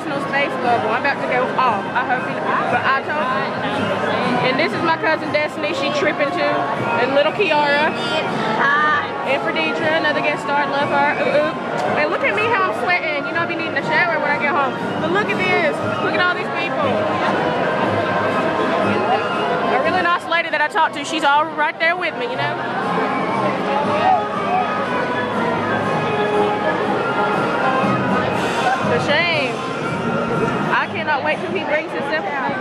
personal space bubble. I'm about to go off. I hope you, but I told you. And this is my cousin Destiny. She tripping too. And little Kiara. And for Deidre, another guest star. Love her. And look at me how I'm sweating. You know I'll be needing a shower when I get home. But look at this. Look at all these people. A really nice lady that I talked to. She's all right there with me, you know. It's a shame. I cannot wait till he brings himself out.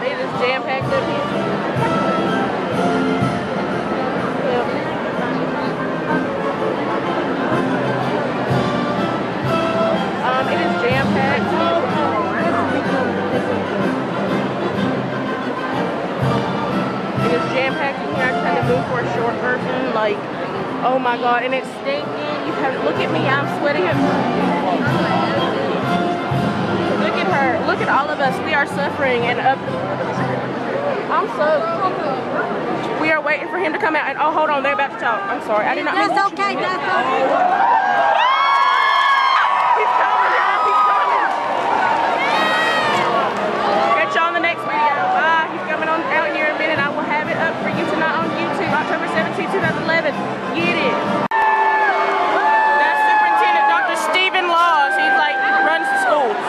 It is jam-packed up here. It is jam-packed. It is jam-packed in here. I just had to move for a short person. Like, oh my god, and it's stinking. You have to look at me. I'm sweating. Look at her. Look at all of us. We are suffering and up. I'm so. We are waiting for him to come out. And oh, hold on. They're about to talk. I'm sorry. I did not. That's okay. That's okay. He's coming. He's coming. Catch you on the next video. Bye. He's coming on out here in a minute. I will have it up for you tonight on YouTube, October 17, 2011. Get it. That's Superintendent Dr. Stephen Laws. He's like, he runs the schools.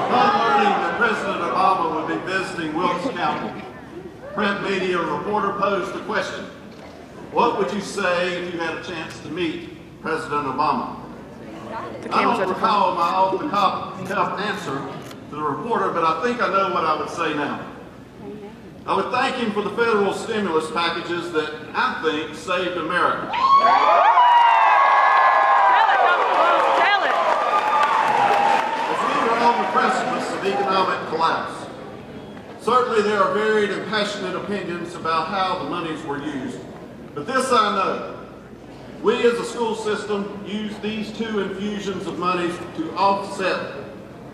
Learning that President Obama would be visiting Wilkes County, print media reporter posed the question, what would you say if you had a chance to meet President Obama? I don't recall my off-the-cuff answer to the reporter, but I think I know what I would say now. I would thank him for the federal stimulus packages that I think saved America. Tell it. As we were on the precipice of economic collapse, certainly there are varied and passionate opinions about how the monies were used. But this I know. We as a school system used these 2 infusions of monies to offset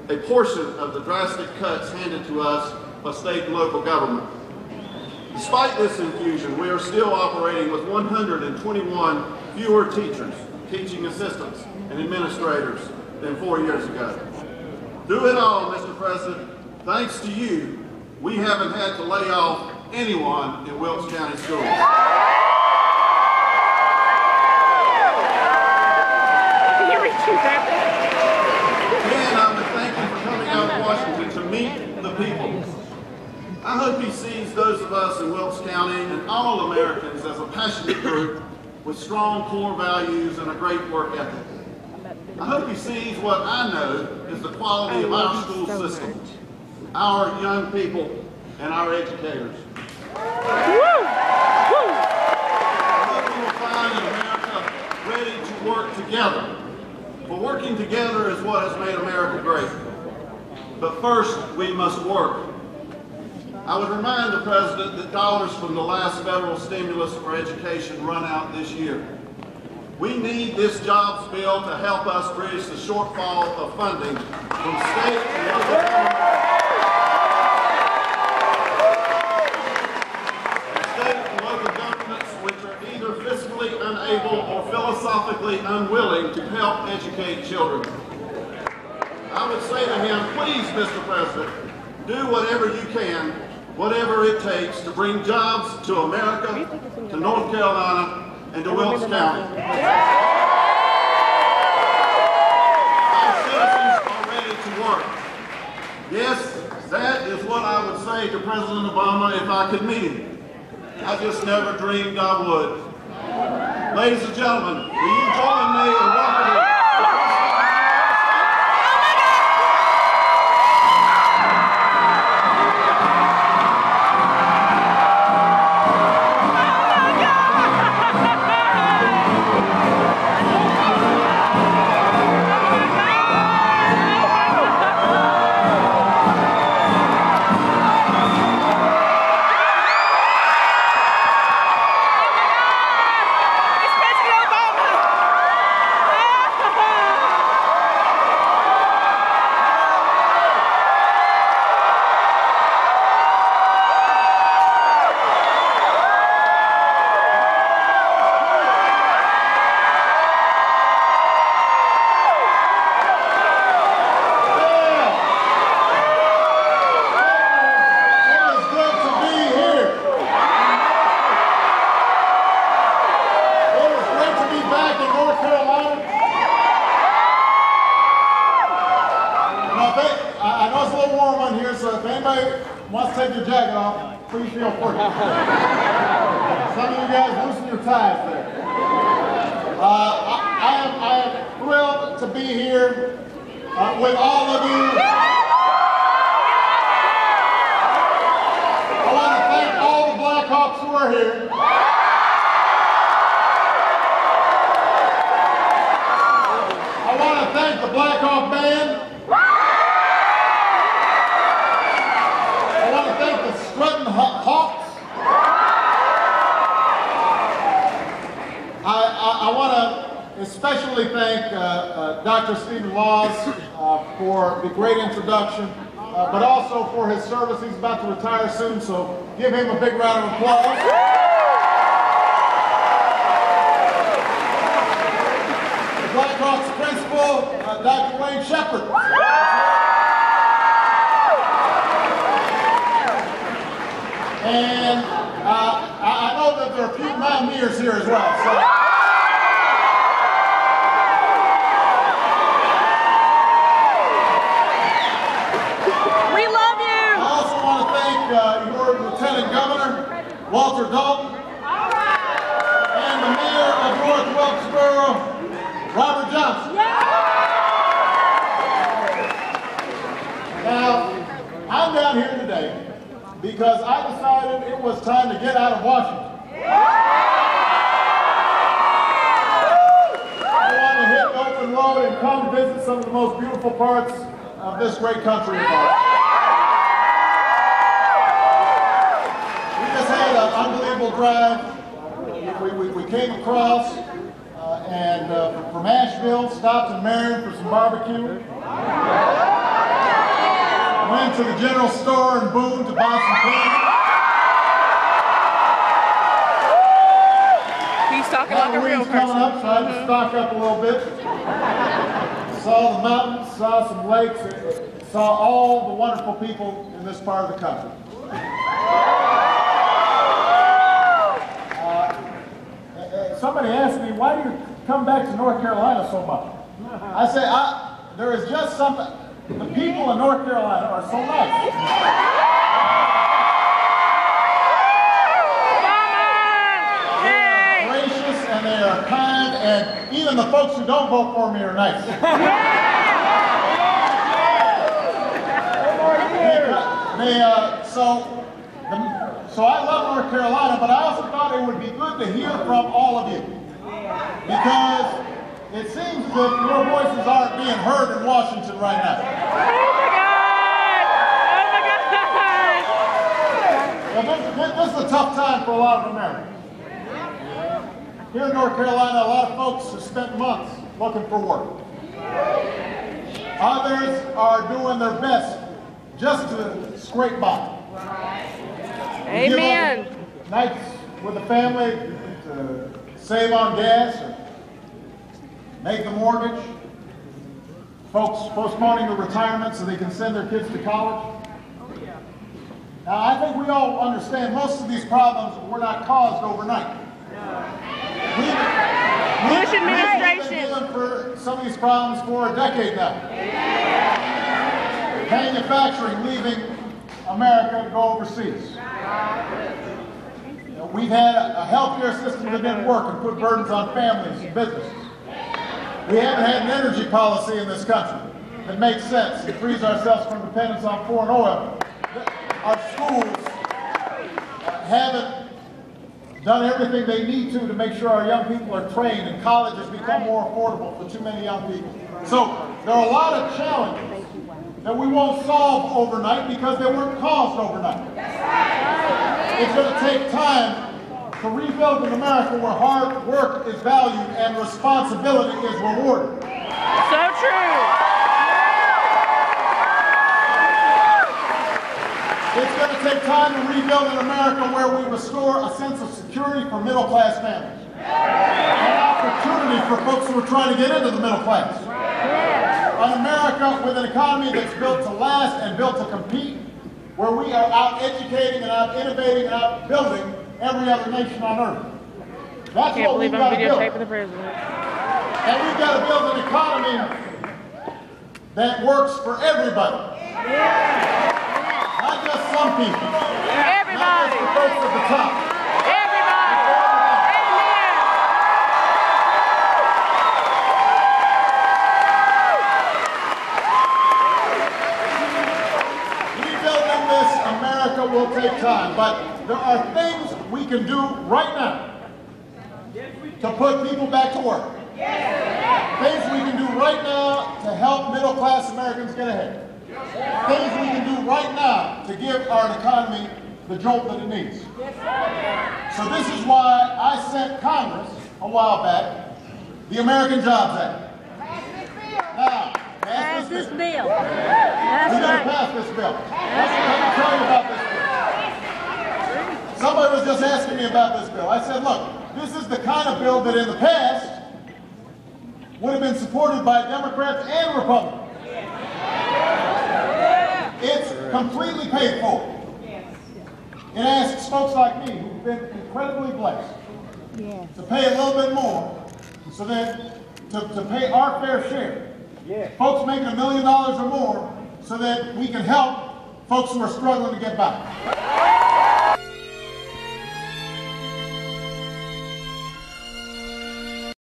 a portion of the drastic cuts handed to us by state and local government. Despite this infusion, we are still operating with 121 fewer teachers, teaching assistants, and administrators than 4 years ago. Through it all, Mr. President, thanks to you, we haven't had to lay off anyone in Wilkes County schools. Again, I would thank you for coming out of Washington to meet the people. I hope he sees those of us in Wilkes County and all Americans as a passionate group with strong core values and a great work ethic. I hope he sees what I know is the quality of our school system, our young people, and our educators. I hope we will find an America ready to work together. For working together is what has made America great. But first, we must work. I would remind the President that dollars from the last federal stimulus for education run out this year. We need this jobs bill to help us bridge the shortfall of funding from state and local government. Unable or philosophically unwilling to help educate children. I would say to him, please, Mr. President, do whatever you can, whatever it takes to bring jobs to America, to North Carolina, and to Wilkes County. Our citizens are ready to work. Yes, that is what I would say to President Obama if I could meet him. I just never dreamed I would. Ladies and gentlemen, will you join me in welcoming wants to take your jacket off, please feel free. Some of you guys loosen your ties there. I am thrilled to be here with all of you. I want to thank all the Blackhawks who are here. I want to thank the Blackhawk band. I want to thank the Strutting Hawks. I want to especially thank Dr. Stephen Laws for the great introduction, but also for his service. He's about to retire soon, so give him a big round of applause. The Blackhawks principal, Dr. Wayne Shepard. And I know that there are a few Mountaineers here as well. So. We love you! I also want to thank your Lieutenant Governor, Walter Dalton, and the Mayor of North Wilkesboro, Robert Johnson. Now, I'm down here today because I decided it was time to get out of Washington. I want to hit the open road and come visit some of the most beautiful parts of this great country of ours. We just had an unbelievable drive. We came across from Asheville, stopped in Marion for some barbecue. Went to the general store in Boone to buy some candy. He's talking like a real person. Coming up, so I had to stock up a little bit. Saw the mountains, saw some lakes, saw all the wonderful people in this part of the country. Somebody asked me, why do you come back to North Carolina so much? I say, there is just something. The people in North Carolina are so nice. They are gracious and they are kind, and even the folks who don't vote for me are nice. So I love North Carolina, but I also thought it would be good to hear from all of you. Because it seems that your voices aren't being heard in Washington right now. Oh my God! Oh my God! Well, this is a tough time for a lot of Americans. Here in North Carolina, a lot of folks have spent months looking for work. Others are doing their best just to scrape by. Amen. Nights with the family to save on gas or make the mortgage. Folks postponing their retirement so they can send their kids to college. Now, I think we all understand most of these problems were not caused overnight. Bush administration. We've been dealing for some of these problems for a decade now. Manufacturing leaving America to go overseas. We've had a healthcare system that didn't work and put burdens on families and businesses. We haven't had an energy policy in this country that makes sense and frees ourselves from dependence on foreign oil. Our schools haven't done everything they need to make sure our young people are trained, and college has become more affordable for too many young people. So there are a lot of challenges that we won't solve overnight because they weren't caused overnight. It's going to take time to rebuild an America where hard work is valued and responsibility is rewarded. So true. It's going to take time to rebuild an America where we restore a sense of security for middle-class families. An opportunity for folks who are trying to get into the middle class. An America with an economy that's built to last and built to compete, where we are out educating and out innovating and out building every other nation on earth. That's what we've got to build. And we've got to build an economy that works for everybody. Not just some people. Everybody. Not just the folks at the top. Everybody. Amen. Rebuilding this America will take time, but there are things we can do right now to put people back to work. Things we can do right now to help middle-class Americans get ahead. Things we can do right now to give our economy the jolt that it needs. So this is why I sent Congress a while back the American Jobs Act. Now, pass this bill. We're going to pass this bill. Let me tell you about this bill. Somebody was just asking me about this bill. I said, look, this is the kind of bill that in the past would have been supported by Democrats and Republicans. It's completely paid for. It asks folks like me, who've been incredibly blessed, to pay a little bit more, so that to pay our fair share. Folks making $1 million or more, so that we can help folks who are struggling to get by.